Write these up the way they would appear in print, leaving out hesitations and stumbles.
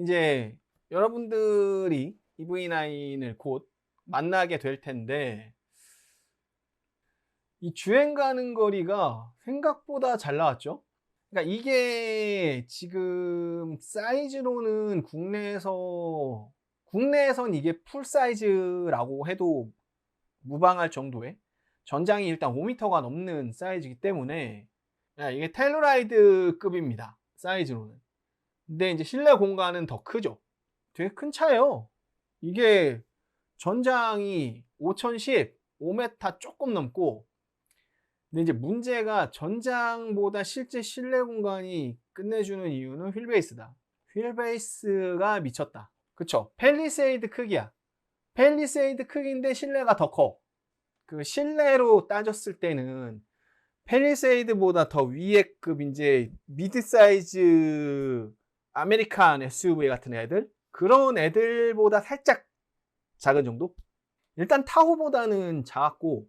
이제 여러분들이 EV9을 곧 만나게 될 텐데, 이 주행 가는 거리가 생각보다 잘 나왔죠. 그러니까 이게 지금 사이즈로는 국내에선 이게 풀 사이즈라고 해도 무방할 정도의, 전장이 일단 5m가 넘는 사이즈이기 때문에 이게 텔루라이드급입니다, 사이즈로는. 근데 이제 실내 공간은 더 크죠. 되게 큰 차예요. 이게 전장이 5010 5m 조금 넘고, 근데 이제 문제가 전장보다 실제 실내 공간이 끝내주는 이유는 휠베이스다. 휠베이스가 미쳤다. 그쵸? 팰리세이드 크기야. 팰리세이드 크기인데 실내가 더 커. 그 실내로 따졌을 때는 팰리세이드보다 더 위에 급 이제 미드 사이즈 아메리칸 SUV 같은 애들, 그런 애들보다 살짝 작은 정도? 일단 타호보다는 작았고,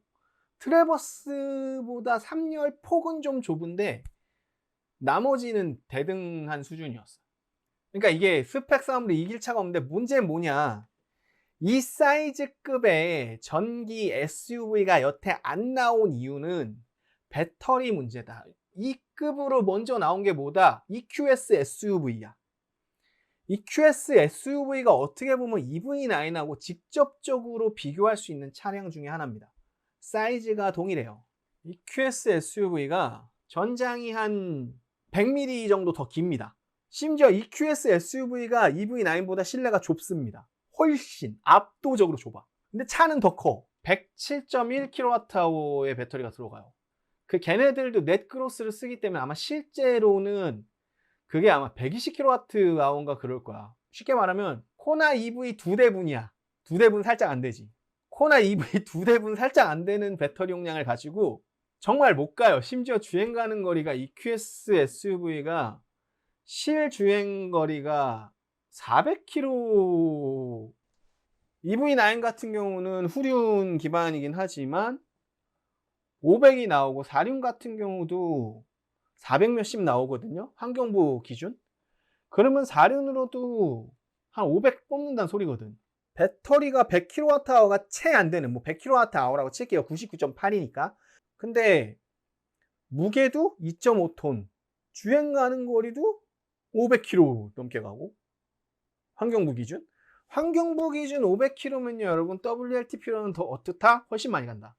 트래버스보다 3열 폭은 좀 좁은데 나머지는 대등한 수준이었어. 그러니까 이게 스펙 싸움으로 이길 차가 없는데, 문제는 뭐냐, 이 사이즈급의 전기 SUV가 여태 안 나온 이유는 배터리 문제다. 이 급으로 먼저 나온 게 뭐다? EQS SUV야. EQS SUV가 어떻게 보면 EV9하고 직접적으로 비교할 수 있는 차량 중에 하나입니다. 사이즈가 동일해요. EQS SUV가 전장이 한 100mm 정도 더 깁니다. 심지어 EQS SUV가 EV9보다 실내가 좁습니다. 훨씬 압도적으로 좁아. 근데 차는 더 커. 107.1kWh의 배터리가 들어가요. 그 걔네들도 넷크로스를 쓰기 때문에 아마 실제로는 그게 아마 120kWh인가 그럴 거야. 쉽게 말하면 코나 EV 2대분이야. 2대분 살짝 안 되지. 코나 EV 2대분 살짝 안 되는 배터리 용량을 가지고 정말 못 가요. 심지어 주행 가는 거리가 EQS SUV가 실 주행 거리가 400km. EV9 같은 경우는 후륜 기반이긴 하지만 500이 나오고, 사륜 같은 경우도 400 몇십 나오거든요, 환경부 기준. 그러면 사륜으로도 한 500 뽑는다는 소리거든. 배터리가 100kWh가 채 안 되는, 뭐 100kWh라고 칠게요. 99.8이니까. 근데 무게도 2.5톤, 주행 가는 거리도 500km 넘게 가고, 환경부 기준. 환경부 기준 500km면요, 여러분, WLTP로는 더 어떻다? 훨씬 많이 간다.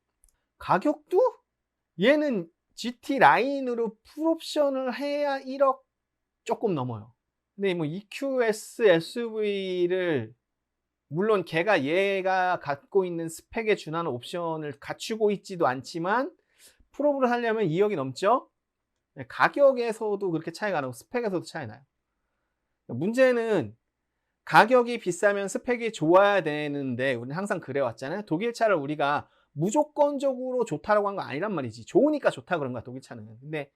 가격도 얘는 GT 라인으로 풀옵션을 해야 1억 조금 넘어요. 근데 뭐 EQS SUV를 물론 얘가 갖고 있는 스펙에 준하는 옵션을 갖추고 있지도 않지만 풀옵을 하려면 2억이 넘죠. 가격에서도 그렇게 차이가 나고 스펙에서도 차이 나요. 문제는 가격이 비싸면 스펙이 좋아야 되는데, 우리는 항상 그래왔잖아요. 독일 차를 우리가 무조건적으로 좋다라고 한 거 아니란 말이지. 좋으니까 좋다 그런 거야, 독일 차는. 근데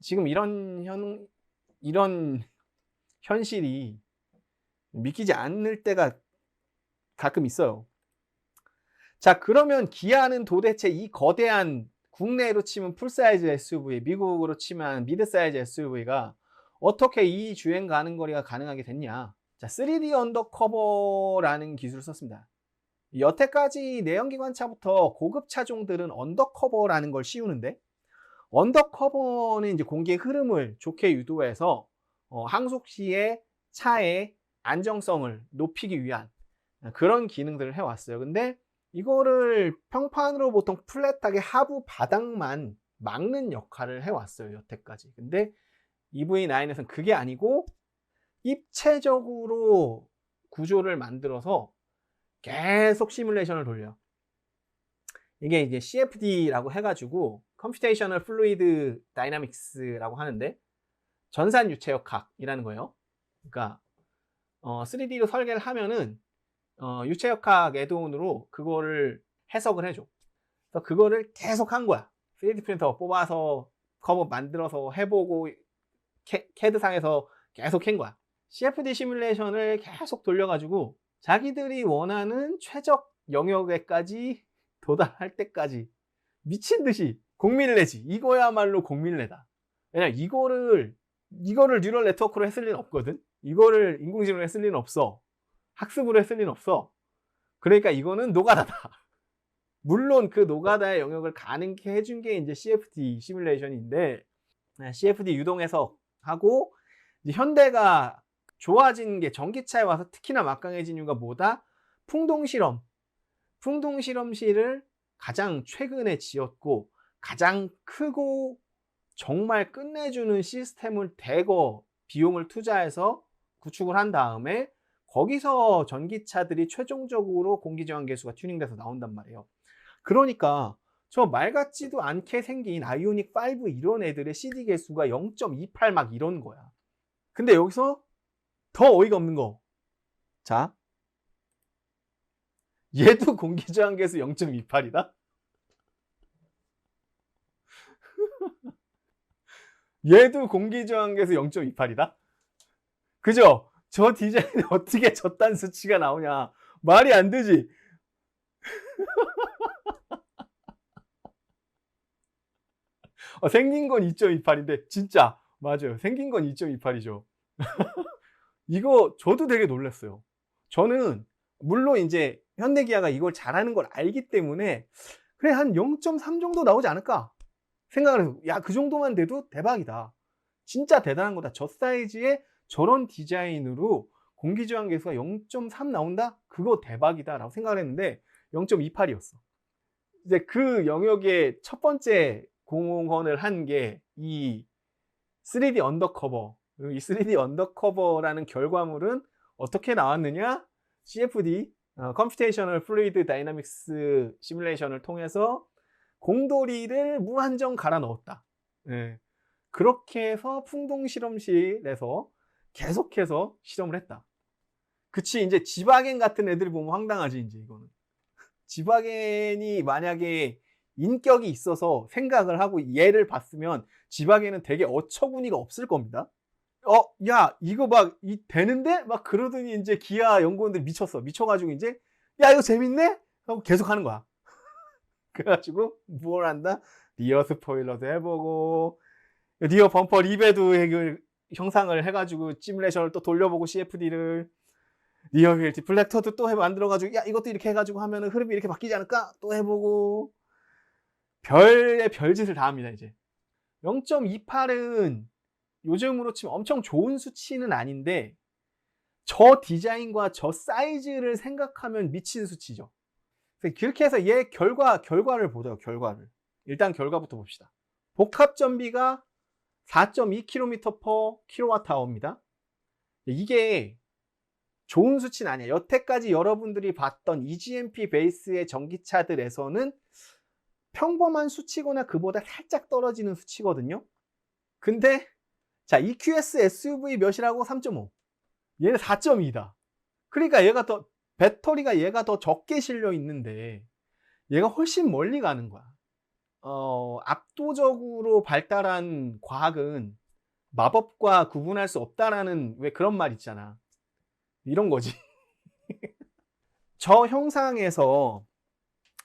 지금 이런 현실이 믿기지 않을 때가 가끔 있어요. 자, 그러면 기아는 도대체 이 거대한, 국내로 치면 풀사이즈 SUV, 미국으로 치면 미드사이즈 SUV가 어떻게 이 주행 가는 거리가 가능하게 됐냐. 자, 3D 언더커버라는 기술을 썼습니다. 여태까지 내연기관차부터 고급 차종들은 언더커버라는 걸 씌우는데, 언더커버는 이제 공기의 흐름을 좋게 유도해서 항속 시에 차의 안정성을 높이기 위한 그런 기능들을 해왔어요. 근데 이거를 평판으로 보통 플랫하게 하부 바닥만 막는 역할을 해왔어요, 여태까지. 근데 EV9에서는 그게 아니고 입체적으로 구조를 만들어서 계속 시뮬레이션을 돌려. 이게 이제 CFD라고 해가지고 컴퓨테이셔널 플루이드 다이나믹스라고 하는데, 전산 유체역학이라는 거예요. 그러니까 3D로 설계를 하면은 유체역학 애드온으로 그거를 해석을 해줘. 그래서 그거를 계속 한 거야. 3D 프린터 뽑아서 커버 만들어서 해보고 캐드상에서 계속 한 거야. CFD 시뮬레이션을 계속 돌려가지고 자기들이 원하는 최적 영역에까지 도달할 때까지 미친 듯이 공밀내지. 이거야말로 공밀내다. 왜냐면 이거를 뉴럴 네트워크로 했을 리는 없거든. 이거를 인공지능에 쓸 리는 없어. 학습으로 쓸 리는 없어. 그러니까 이거는 노가다다. 물론 그 노가다의 영역을 가능케 해준 게 이제 CFD 시뮬레이션인데, CFD 유동 해석하고 이제 현대가 좋아진 게 전기차에 와서 특히나 막강해진 이유가 뭐다? 풍동실험. 풍동실험실을 가장 최근에 지었고 가장 크고 정말 끝내주는 시스템을 대거 비용을 투자해서 구축을 한 다음에 거기서 전기차들이 최종적으로 공기저항계수가 튜닝돼서 나온단 말이에요. 그러니까 저 말 같지도 않게 생긴 아이오닉 5 이런 애들의 CD 계수가 0.28 막 이런 거야. 근데 여기서 더 어이가 없는 거. 자, 얘도 공기저항계수 0.28이다? 얘도 공기저항계수 0.28이다? 그죠? 저 디자인에 어떻게 저딴 수치가 나오냐. 말이 안 되지. 생긴 건 2.28인데 진짜 맞아요. 생긴 건 2.28이죠. 이거 저도 되게 놀랐어요. 저는 물론 이제 현대기아가 이걸 잘하는 걸 알기 때문에 그래 한 0.3 정도 나오지 않을까 생각을 해서 야, 그 정도만 돼도 대박이다. 진짜 대단한 거다. 저 사이즈에 저런 디자인으로 공기저항 계수가 0.3 나온다? 그거 대박이다 라고 생각을 했는데 0.28이었어. 이제 그 영역의 첫 번째 공헌을 한 게 이 3D 언더커버. 이 3D 언더커버라는 결과물은 어떻게 나왔느냐? CFD, Computational Fluid Dynamics 시뮬레이션을 통해서 공돌이를 무한정 갈아 넣었다. 예. 그렇게 해서 풍동실험실에서 계속해서 실험을 했다. 그치, 이제 지바겐 같은 애들 보면 황당하지, 이제 이거는. 지바겐이 만약에 인격이 있어서 생각을 하고 얘를 봤으면 지바겐은 되게 어처구니가 없을 겁니다. 야, 이거 막 되는데? 막 그러더니 이제 기아 연구원들 미쳤어. 미쳐가지고 이제 야, 이거 재밌네? 하고 계속 하는 거야. 그래가지고 뭘 한다? 리어 스포일러도 해보고 리어 범퍼 리베도 형상을 해가지고 시뮬레이션을 또 돌려보고 CFD를 리어빌티 플렉터도 또 만들어가지고 야, 이것도 이렇게 해가지고 하면은 흐름이 이렇게 바뀌지 않을까? 또 해보고 별의 별짓을 다 합니다. 이제 0.28은 요즘으로 치면 엄청 좋은 수치는 아닌데 저 디자인과 저 사이즈를 생각하면 미친 수치죠. 그렇게 해서 얘 결과를 보죠. 결과를 일단 결과부터 봅시다. 복합 전비가 4.2km/kWh입니다. 이게 좋은 수치는 아니에요. 여태까지 여러분들이 봤던 EGMP 베이스의 전기차들에서는 평범한 수치거나 그보다 살짝 떨어지는 수치거든요. 근데 자, EQS SUV 몇이라고? 3.5. 얘는 4.2다. 그러니까 얘가 더 배터리가 얘가 더 적게 실려 있는데 얘가 훨씬 멀리 가는 거야. 압도적으로 발달한 과학은 마법과 구분할 수 없다라는 왜 그런 말 있잖아. 이런 거지. 저 형상에서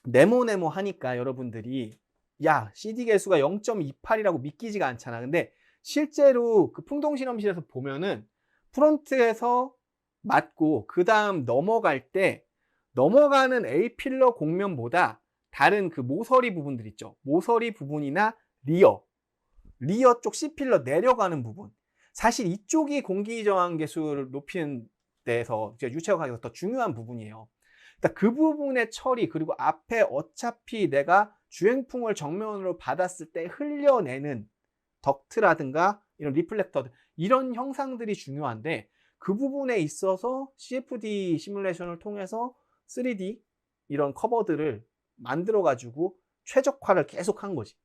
네모네모 하니까 여러분들이 야, CD 계수가 0.28이라고 믿기지가 않잖아. 근데 실제로 그 풍동실험실에서 보면은 프론트에서 맞고 그 다음 넘어갈 때 넘어가는 A필러 공면보다 다른 그 모서리 부분들 있죠. 모서리 부분이나 리어 쪽 C필러 내려가는 부분. 사실 이쪽이 공기저항 계수를 높이는 데서 유체역학에서 더 중요한 부분이에요. 그러니까 그 부분의 처리 그리고 앞에 어차피 내가 주행풍을 정면으로 받았을 때 흘려내는 덕트라든가 이런 리플렉터들 이런 형상들이 중요한데 그 부분에 있어서 CFD 시뮬레이션을 통해서 3D 이런 커버들을 만들어 가지고 최적화를 계속 한 거지.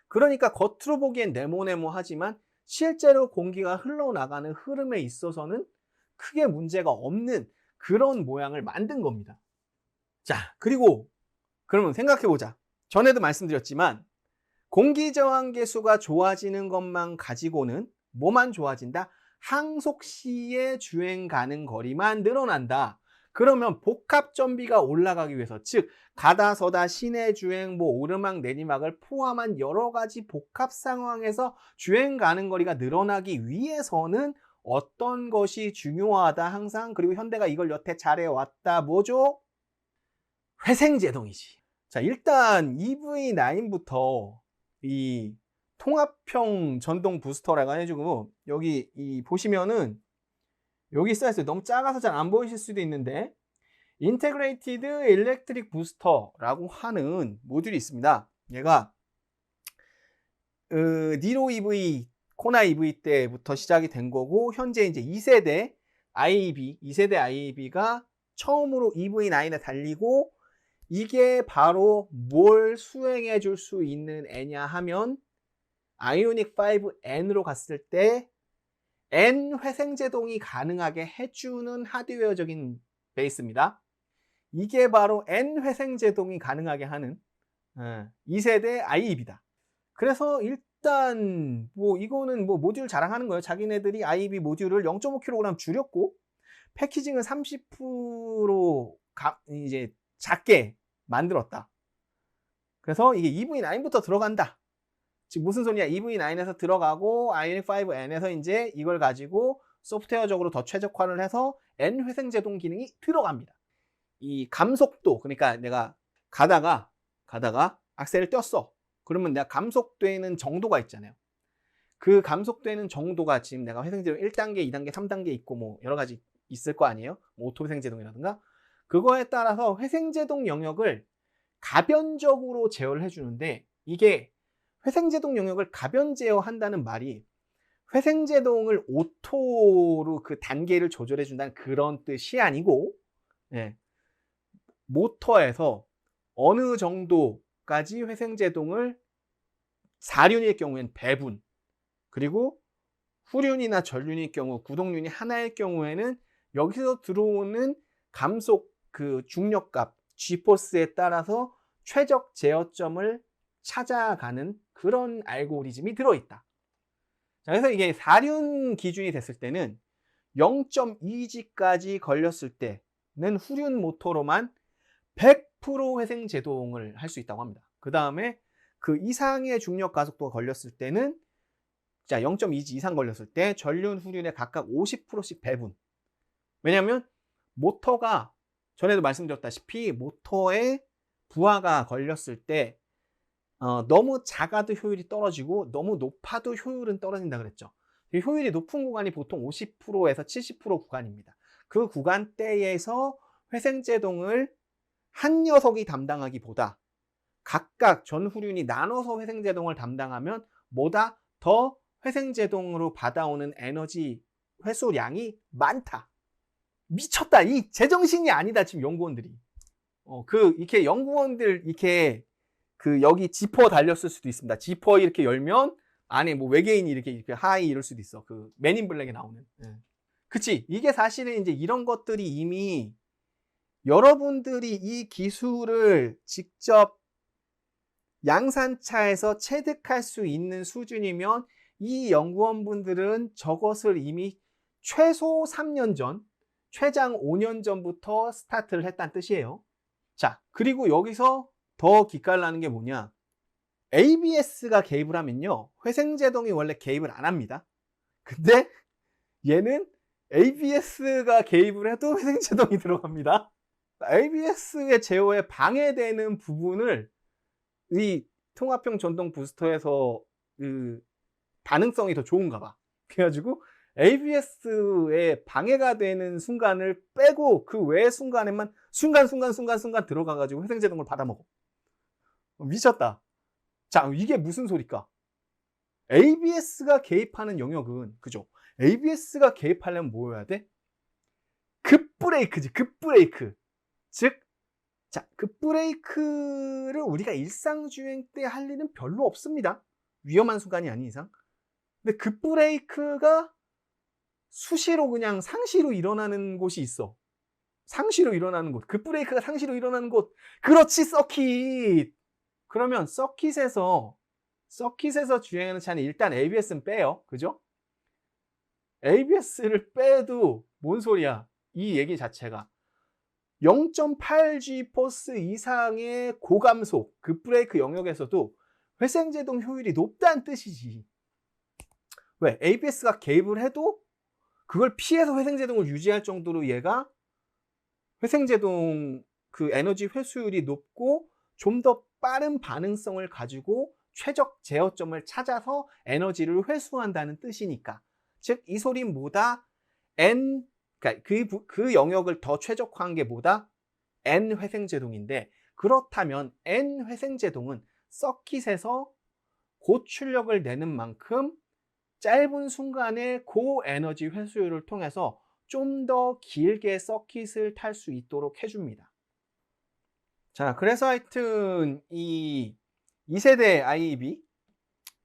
그러니까 겉으로 보기엔 네모네모하지만 실제로 공기가 흘러나가는 흐름에 있어서는 크게 문제가 없는 그런 모양을 만든 겁니다. 자, 그리고 그러면 생각해보자. 전에도 말씀드렸지만 공기저항 계수가 좋아지는 것만 가지고는 뭐만 좋아진다? 항속 시에 주행 가능 거리만 늘어난다. 그러면 복합 전비가 올라가기 위해서 즉 가다 서다 시내 주행 오르막 내리막을 포함한 여러 가지 복합 상황에서 주행 가능 거리가 늘어나기 위해서는 어떤 것이 중요하다 항상. 그리고 현대가 이걸 여태 잘해왔다. 뭐죠? 회생제동이지. 자, 일단 EV9부터 이 통합형 전동 부스터라고 해주고, 여기 보시면은 여기 써있어요. 너무 작아서 잘 안 보이실 수도 있는데, 인테그레이티드 일렉트릭 부스터라고 하는 모듈이 있습니다. 얘가 니로 EV, 코나 EV 때부터 시작이 된 거고, 현재 이제 2세대 IAB가 처음으로 EV9에 달리고, 이게 바로 뭘 수행해 줄 수 있는 애냐 하면 아이오닉 5N으로 갔을 때 N 회생제동이 가능하게 해주는 하드웨어적인 베이스입니다. 이게 바로 N 회생제동이 가능하게 하는 2세대 IEB다. 그래서 일단 뭐 이거는 뭐 모듈 자랑하는 거예요. 자기네들이 IEB 모듈을 0.5kg 줄였고 패키징을 30% 이제 작게 만들었다. 그래서 이게 EV9부터 들어간다. 즉 무슨 소리냐? EV9에서 들어가고 아이오닉 5N에서 이제 이걸 가지고 소프트웨어적으로 더 최적화를 해서 N 회생제동 기능이 들어갑니다. 이 감속도, 그러니까 내가 가다가 악셀을 뗐어. 그러면 내가 감속되는 정도가 있잖아요. 그 감속되는 정도가 지금 내가 회생제동 1단계, 2단계, 3단계 있고 뭐 여러 가지 있을 거 아니에요? 뭐 오토 회생제동이라든가. 그거에 따라서 회생제동 영역을 가변적으로 제어를 해주는데, 이게 회생제동 영역을 가변 제어한다는 말이 회생제동을 오토로 그 단계를 조절해 준다는 그런 뜻이 아니고, 모터에서 어느 정도까지 회생제동을 사륜일 경우엔 배분, 그리고 후륜이나 전륜일 경우, 구동륜이 하나일 경우에는 여기서 들어오는 감속 그 중력값 G포스에 따라서 최적 제어점을 찾아가는 그런 알고리즘이 들어있다. 자, 그래서 이게 4륜 기준이 됐을 때는 0.2G까지 걸렸을 때는 후륜 모터로만 100% 회생 제동을 할 수 있다고 합니다. 그 다음에 그 이상의 중력 가속도가 걸렸을 때는, 자 0.2G 이상 걸렸을 때 전륜, 후륜에 각각 50%씩 배분. 왜냐하면 모터가, 전에도 말씀드렸다시피 모터에 부하가 걸렸을 때 너무 작아도 효율이 떨어지고 너무 높아도 효율은 떨어진다 그랬죠. 효율이 높은 구간이 보통 50%에서 70% 구간입니다. 그 구간대에서 회생제동을 한 녀석이 담당하기보다 각각 전후륜이 나눠서 회생제동을 담당하면 보다 더 회생제동으로 받아오는 에너지 회수량이 많다. 미쳤다. 이 제정신이 아니다. 지금 연구원들이. 이렇게 연구원들 이렇게 여기 지퍼 달렸을 수도 있습니다. 지퍼 이렇게 열면 안에 뭐 외계인이 이렇게 하이 이럴 수도 있어. 그 맨인 블랙에 나오는. 그치? 이게 사실은 이제 이런 것들이 이미 여러분들이 이 기술을 직접 양산차에서 체득할 수 있는 수준이면 이 연구원분들은 저것을 이미 최소 3년 전, 최장 5년 전부터 스타트를 했다는 뜻이에요. 자, 그리고 여기서 더 기깔나는 게 뭐냐? ABS가 개입을 하면요, 회생제동이 원래 개입을 안 합니다. 근데 얘는 ABS가 개입을 해도 회생제동이 들어갑니다. ABS의 제어에 방해되는 부분을 이 통합형 전동 부스터에서 그 반응성이 더 좋은가 봐. 그래가지고 ABS에 방해가 되는 순간을 빼고 그 외의 순간에만 순간 들어가가지고 회생제동을 받아먹어. 미쳤다. 자, 이게 무슨 소리까? ABS가 개입하는 영역은, 그죠? ABS가 개입하려면 뭐여야 돼? 급브레이크지, 급브레이크. 즉, 자, 급브레이크를 우리가 일상주행 때 할 일은 별로 없습니다. 위험한 순간이 아닌 이상. 근데 급브레이크가 수시로 그냥 상시로 일어나는 곳이 있어. 상시로 일어나는 곳. 급브레이크가 상시로 일어나는 곳. 그렇지, 서킷. 그러면 서킷에서 주행하는 차는 일단 ABS는 빼요. 그죠? ABS를 빼도 뭔 소리야? 이 얘기 자체가 0.8G 포스 이상의 고감속 급브레이크 영역에서도 회생제동 효율이 높다는 뜻이지. 왜? ABS가 개입을 해도 그걸 피해서 회생제동을 유지할 정도로 얘가 회생제동 그 에너지 회수율이 높고 좀 더 빠른 반응성을 가지고 최적 제어점을 찾아서 에너지를 회수한다는 뜻이니까. 즉, 이 소린 뭐다? 그러니까 그 영역을 더 최적화한 게 뭐다? N 회생제동인데, 그렇다면 N 회생제동은 서킷에서 고출력을 내는 만큼 짧은 순간에 고에너지 회수율을 통해서 좀 더 길게 서킷을 탈 수 있도록 해줍니다. 자, 그래서 하여튼 이 2세대 IEB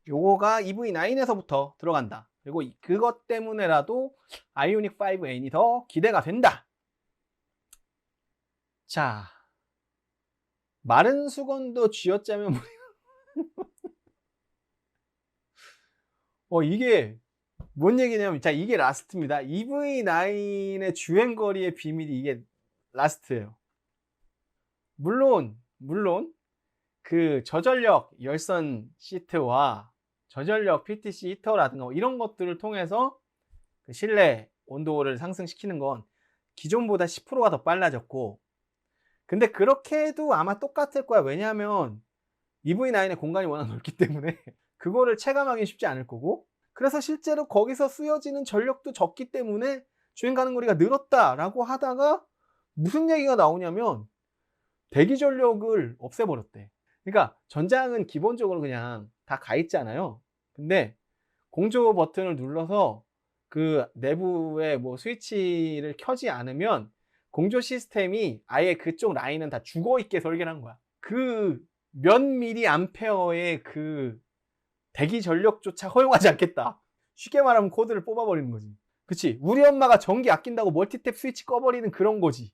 요거가 EV9에서부터 들어간다. 그리고 그것 때문에라도 아이오닉 5N이 더 기대가 된다. 자, 마른 수건도 쥐어짜면 이게 뭔 얘기냐면, 자, 이게 라스트입니다. EV9의 주행거리의 비밀이 이게 라스트예요. 물론 그 저전력 열선 시트와 저전력 PTC 히터라든가 이런 것들을 통해서 그 실내 온도를 상승시키는 건 기존보다 10%가 더 빨라졌고, 근데 그렇게 해도 아마 똑같을 거야. 왜냐하면 EV9의 공간이 워낙 넓기 때문에 그거를 체감하기 쉽지 않을 거고, 그래서 실제로 거기서 쓰여지는 전력도 적기 때문에 주행 가능 거리가 늘었다라고 하다가 무슨 얘기가 나오냐면 대기 전력을 없애버렸대. 그러니까 전장은 기본적으로 그냥 다 가 있잖아요. 근데 공조 버튼을 눌러서 그 내부에 뭐 스위치를 켜지 않으면 공조 시스템이 아예 그쪽 라인은 다 죽어 있게 설계를 한 거야. 그 몇 미리 암페어의 그 대기 전력조차 허용하지 않겠다. 쉽게 말하면 코드를 뽑아버리는 거지. 그치? 우리 엄마가 전기 아낀다고 멀티탭 스위치 꺼버리는 그런 거지.